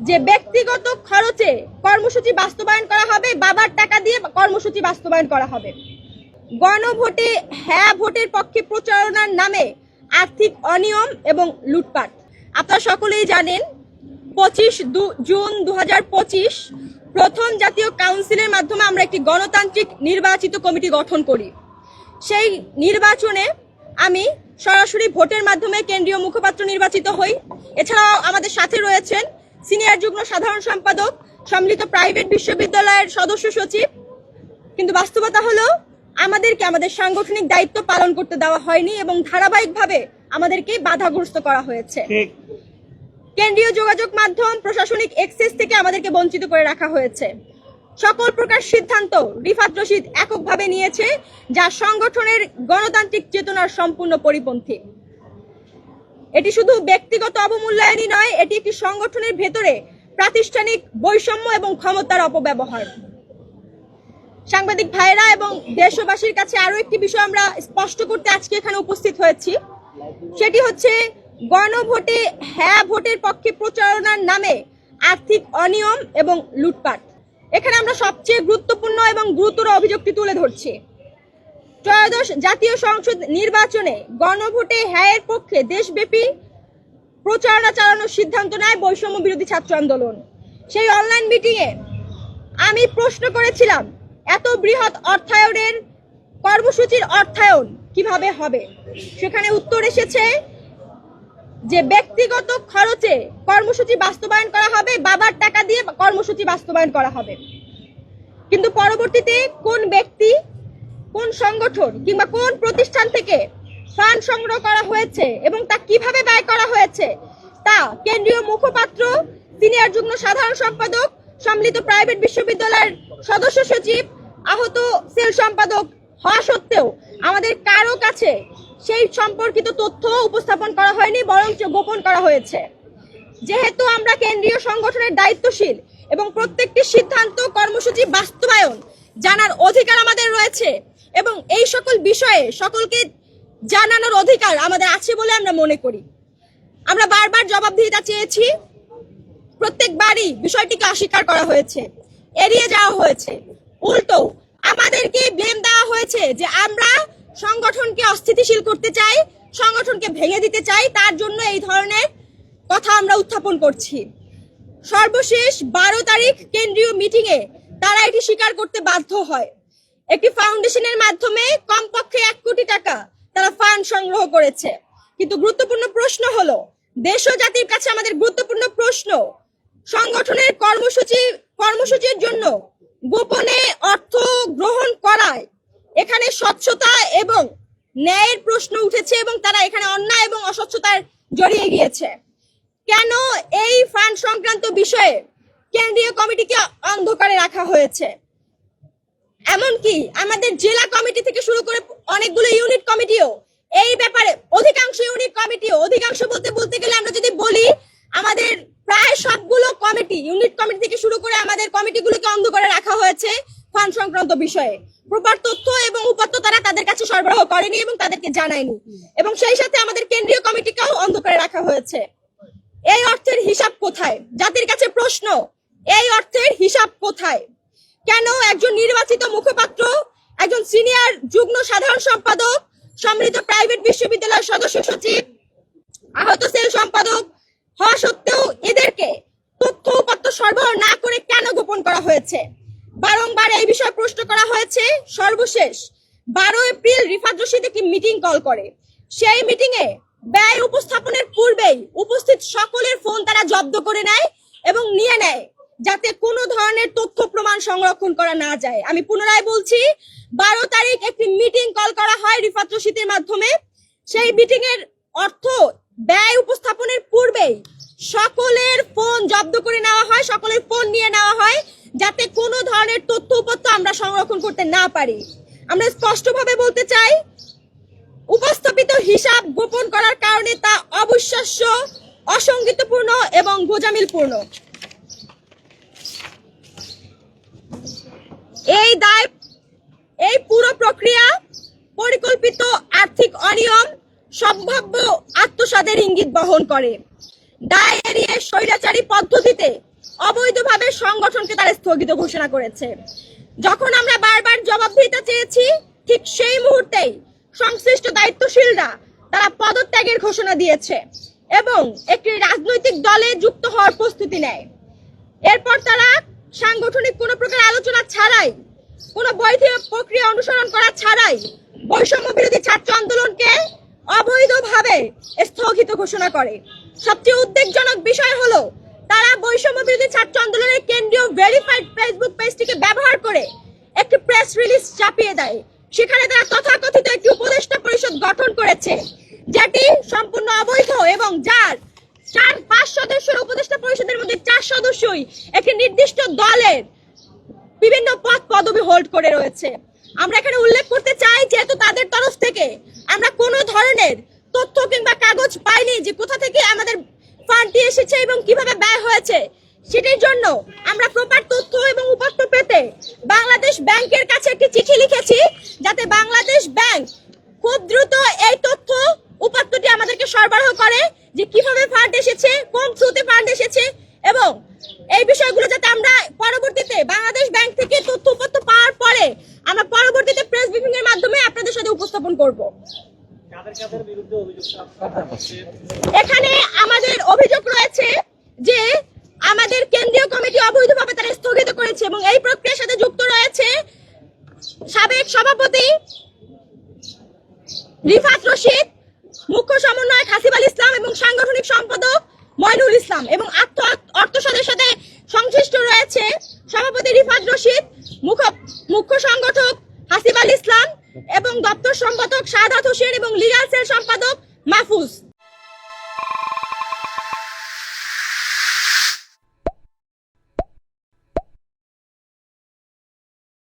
যে ব্যক্তিগত খরচে কর্মসূচি বাস্তবায়ন করা হবে, বাবার টাকা দিয়ে কর্মসূচি বাস্তবায়ন করা হবে। গণভোটে হ্যাঁ ভোটের পক্ষে প্রচারণার নামে আর্থিক অনিয়ম এবং লুটপাট। আপনারা সকলেই জানেন 25 জুন 2025 প্রথম জাতীয় কাউন্সিলের মাধ্যমে আমরা একটি গণতান্ত্রিক নির্বাচিত কমিটি গঠন করি। সেই নির্বাচনে আমি সরাসরি ভোটের মাধ্যমে কেন্দ্রীয় মুখপাত্র নির্বাচিত হই। এছাড়াও আমাদের সাথে রয়েছেন সিনিয়র যুগ্ম সাধারণ সম্পাদক, সম্মিলিত প্রাইভেট বিশ্ববিদ্যালয়ের সদস্য সচিব। কিন্তু বাস্তবতা হলো আমাদেরকে আমাদের সাংগঠনিক দায়িত্ব পালন করতে দেওয়া হয়নি এবং ধারাবাহিকভাবে আমাদেরকে বাধাগ্রস্ত করা হয়েছে। কেন্দ্রীয় যোগাযোগ মাধ্যম, প্রশাসনিক এক্সেস থেকে আমাদেরকে বঞ্চিত করে রাখা হয়েছে। সকল প্রকার সিদ্ধান্ত রিফাত রশিদ এককভাবে নিয়েছে, যা সংগঠনের গণতান্ত্রিক চেতনার সম্পূর্ণ পরিপন্থী। এটি শুধু ব্যক্তিগত অবমূল্যায়নই নয়, এটি একটি সংগঠনের ভেতরে প্রাতিষ্ঠানিক বৈষম্য এবং ক্ষমতার অপব্যবহার। সাংবাদিক ভাইরা এবং দেশবাসীর কাছে আরো একটি বিষয় আমরা স্পষ্ট করতে আজকে এখানে উপস্থিত হয়েছি, সেটি হচ্ছে গণভোটে হ্যাঁ ভোটের পক্ষে প্রচারণার নামে আর্থিক অনিয়ম এবং লুটপাট। এখানে আমরা সবচেয়ে গুরুত্বপূর্ণ এবং গুরুতর অভিযোগটি তুলে ধরছি। ত্রয়োদশ জাতীয় সংসদ নির্বাচনে গণভোটে হ্যাঁ এর পক্ষে দেশব্যাপী প্রচারণা চালানোর সিদ্ধান্ত নেয় বৈষম্য বিরোধী ছাত্র আন্দোলন। সেই অনলাইন মিটিংয়ে আমি প্রশ্ন করেছিলাম, এত বৃহৎ অর্থায়নের কর্মসূচির অর্থায়ন কিভাবে হবে? সেখানে উত্তর এসেছে যে ব্যক্তিগত খরচে কর্মসূচি বাস্তবায়ন করা হবে, বাবার টাকা দিয়ে কর্মসূচি বাস্তবায়ন করা হবে। কিন্তু পরবর্তীতে কোন ব্যক্তি, কোন সংগঠন কিংবা কোন প্রতিষ্ঠান থেকে ফান্ড সংগ্রহ করা হয়েছে এবং তা কিভাবে ব্যয় করা হয়েছে তা কেন্দ্রীয় মুখপাত্র, সিনিয়র যুগ্ম সাধারণ সম্পাদক, সম্মিলিত প্রাইভেট বিশ্ববিদ্যালয়ের সদস্য সচিব, আহত সেল সম্পাদক হওয়া সত্ত্বেও আমাদের কারো কাছে সেই সম্পর্কিত তথ্য উপস্থাপন করা হয়নি, বরঞ্চ গোপন করা হয়েছে। যেহেতু আমরা কেন্দ্রীয় সংগঠনের দায়িত্বশীল এবং প্রত্যেকটি সিদ্ধান্ত কর্মসূচি বাস্তবায়ন জানার অধিকার আমাদের রয়েছে এবং এই সকল বিষয়ে সকলকে জানানোর অধিকার আমাদের আছে বলে আমরা মনে করি। আমরা বারবার জবাবদিহিতা চেয়েছি, প্রত্যেকবারই বিষয়টিকে অস্বীকার করা হয়েছে, এড়িয়ে যাওয়া হয়েছে। উল্টো আমাদেরকে ব্লেম দেওয়া হয়েছে যে আমরা সংগঠনকে অস্থিতিশীল করতে চাই, সংগঠনকে ভেঙে দিতে চাই, তার জন্য এই ধরনের কথা আমরা উত্থাপন করছি। সর্বশেষ 12 তারিখ কেন্দ্রীয় মিটিংয়ে তারা এটি স্বীকার করতে বাধ্য হয়। একটি ফাউন্ডেশনের মাধ্যমে কমপক্ষে 1 কোটি টাকা তারা ফান্ড সংগ্রহ করেছে। কিন্তু গুরুত্বপূর্ণ প্রশ্ন হলো, দেশ ও জাতির কাছে আমাদের গুরুত্বপূর্ণ প্রশ্ন, সংগঠনের কর্মসূচির জন্য গোপনে অর্থ গ্রহণ করায় এখানে স্বচ্ছতা এবং ন্যায়ের প্রশ্ন উঠেছে এবং তারা এখানে অন্যায় এবং অস্বচ্ছতার জড়িয়ে গিয়েছে। কেন এই ফান্ড সংক্রান্ত বিষয়ে কেন্দ্রীয় কমিটিকে অন্ধকারে রাখা হয়েছে? এমনকি আমাদের জেলা কমিটি থেকে শুরু করে অনেকগুলো ইউনিট কমিটিও এই ব্যাপারে, অধিকাংশ ইউনিট কমিটিও, অধিকাংশ বলতে গেলে আমরা যদি বলি আমাদের প্রায় সবগুলো কমিটি, ইউনিট কমিটি থেকে শুরু করে আমাদের কমিটিগুলোকে অন্ধকারে রাখা হয়েছে ফান্ড সংক্রান্ত বিষয়ে। প্রপার তথ্য এবং উপাত্ত তারা তাদের কাছে সরবরাহ করেনি এবং তাদেরকে জানায়নি, এবং সেই সাথে আমাদের কেন্দ্রীয় কমিটিকেও অন্ধকারে রাখা হয়েছে। এই অর্থের হিসাব কোথায়? জাতির কাছে প্রশ্ন, এই অর্থের হিসাব কোথায়? কেন একজন নির্বাচিত মুখপাত্র, একজন সিনিয়র যুগ্ম সাধারণ সম্পাদক, সম্মিলিত প্রাইভেট বিশ্ববিদ্যালয়ের সদস্য সচিব, আহত সেল সম্পাদক হওয়া সত্ত্বেও এদেরকে তথ্য উপাত্ত সরবরাহ না করে কেন গোপন করা হয়েছে? বারংবার এই বিষয়ে প্রশ্ন করা হয়েছে। সর্বশেষ 12 এপ্রিল রিফাত রশিদ একটি মিটিং কল করে। সেই মিটিংয়ে ব্যয় উপস্থাপনের পূর্বেই উপস্থিত সকলের ফোন তারা জব্দ করে নেয় এবং নিয়ে নেয়, যাতে কোনো ধরনের তথ্য প্রমাণ সংরক্ষণ করা না যায়। আমি পুনরায় বলছি, 12 তারিখ একটি মিটিং কল করা হয় রিফাত রশিদের মাধ্যমে। সেই মিটিং এর অর্থ ব্যয় উপস্থাপনের পূর্বেই সকলের ফোন জব্দ করে নেওয়া হয়, সকলের ফোন নিয়ে নেওয়া হয়, যাতে কোনো ধরনের তথ্য উপাত্ত আমরা সংরক্ষণ করতে না পারি। আমরা স্পষ্টভাবে বলতে চাই, উপস্থাপিত হিসাব গোপন করার কারণে তা অবিশ্বাস্য, অসঙ্গতিপূর্ণ এবং গোজামিলপূর্ণ। এই পুরো প্রক্রিয়া পরিকল্পিত আর্থিক অনিয়ম, সম্ভাব্য আত্মসাতের ইঙ্গিত বহন করে। দায় এড়িয়ে স্বৈরাচারী পদ্ধতিতে অবৈধভাবে সংগঠনকে তারা স্থগিত ঘোষণা করেছে। যখন আমরা বারবার জবাবদিহিতা চেয়েছি, ঠিক সেই মুহূর্তেই সংশ্লিষ্ট দায়িত্বশীলরা তারা পদত্যাগের ঘোষণা দিয়েছে এবং একটি রাজনৈতিক দলে যুক্ত হওয়ার প্রস্তুতি নেয়। এরপর তারা সাংগঠনিক কোনো প্রকার আলোচনা ছাড়াই, কোনো বৈধ প্রক্রিয়া অনুসরণ করা ছাড়াই বৈষম্য বিরোধী ছাত্র আন্দোলনকে অবৈধভাবে স্থগিত ঘোষণা করে। সবচেয়ে উদ্বেগজনক বিষয় হলো তারা বৈষম্য বিরোধী ছাত্র আন্দোলনের কেন্দ্রীয় ভেরিফাইড ফেসবুক পেজটিকে ব্যবহার করে একটি প্রেস রিলিজ চাপিয়ে দেয়। সেখানে তারা তথাকথিত একটি উপদেষ্টা পরিষদ গঠন করেছে, যেটি সম্পূর্ণ অবৈধ এবং যার 4-5 সদস্যের উপদেষ্টা পরিষদের মধ্যে 4 সদস্যই একটি নির্দিষ্ট দলের বিভিন্ন পদ পদবি হোল্ড করে রয়েছে। আমরা এখানে উল্লেখ করতে চাই, যেহেতু তাদের তরফ থেকে আমরা কোনো ধরনের তথ্য কিংবা কাগজ পাইনি যে কোথা থেকে আমাদের ফান্ডটি এসেছে এবং কিভাবে ব্যয় হয়েছে, সেটির জন্য আমরা প্রপার তথ্য এবং উপাত্ত পেতে বাংলাদেশ ব্যাংকের কাছে একটি চিঠি লিখেছি, যাতে বাংলাদেশ ব্যাংক খুব দ্রুত এই তথ্য উপাত্তটি আমাদেরকে সরবরাহ করে যে কিভাবে ফান্ড এসেছে, কোন থ্রুতে ফান্ড এসেছে, এবং এই বিষয়গুলো যাতে আমরা পরবর্তীতে বাংলাদেশ ব্যাংক থেকে তথ্য উপাত্ত পাওয়ার পরে আমরা পরবর্তীতে প্রেস ব্রিফিং এর মাধ্যমে আপনাদের সাথে উপস্থাপন করব। এখানে আমাদের অভিযোগ রয়েছে যে আমাদের কেন্দ্রীয় কমিটি অবৈধভাবে তারা স্থগিত করেছে এবং এই প্রক্রিয়ার সাথে যুক্ত রয়েছে সাবেক সভাপতি রিফাত রশিদ, মুখ্য সমন্বয়ক হাসিব আল ইসলাম এবং সাংগঠনিক সম্পাদক মইনুল ইসলাম, এবং অর্থ সদের সাথে সংশ্লিষ্ট রয়েছে সভাপতি রিফাত রশিদ, মুখ্য সংগঠক হাসিব আল ইসলাম এবং দপ্তর সম্পাদক সাদাত হোসেন এবং লিগা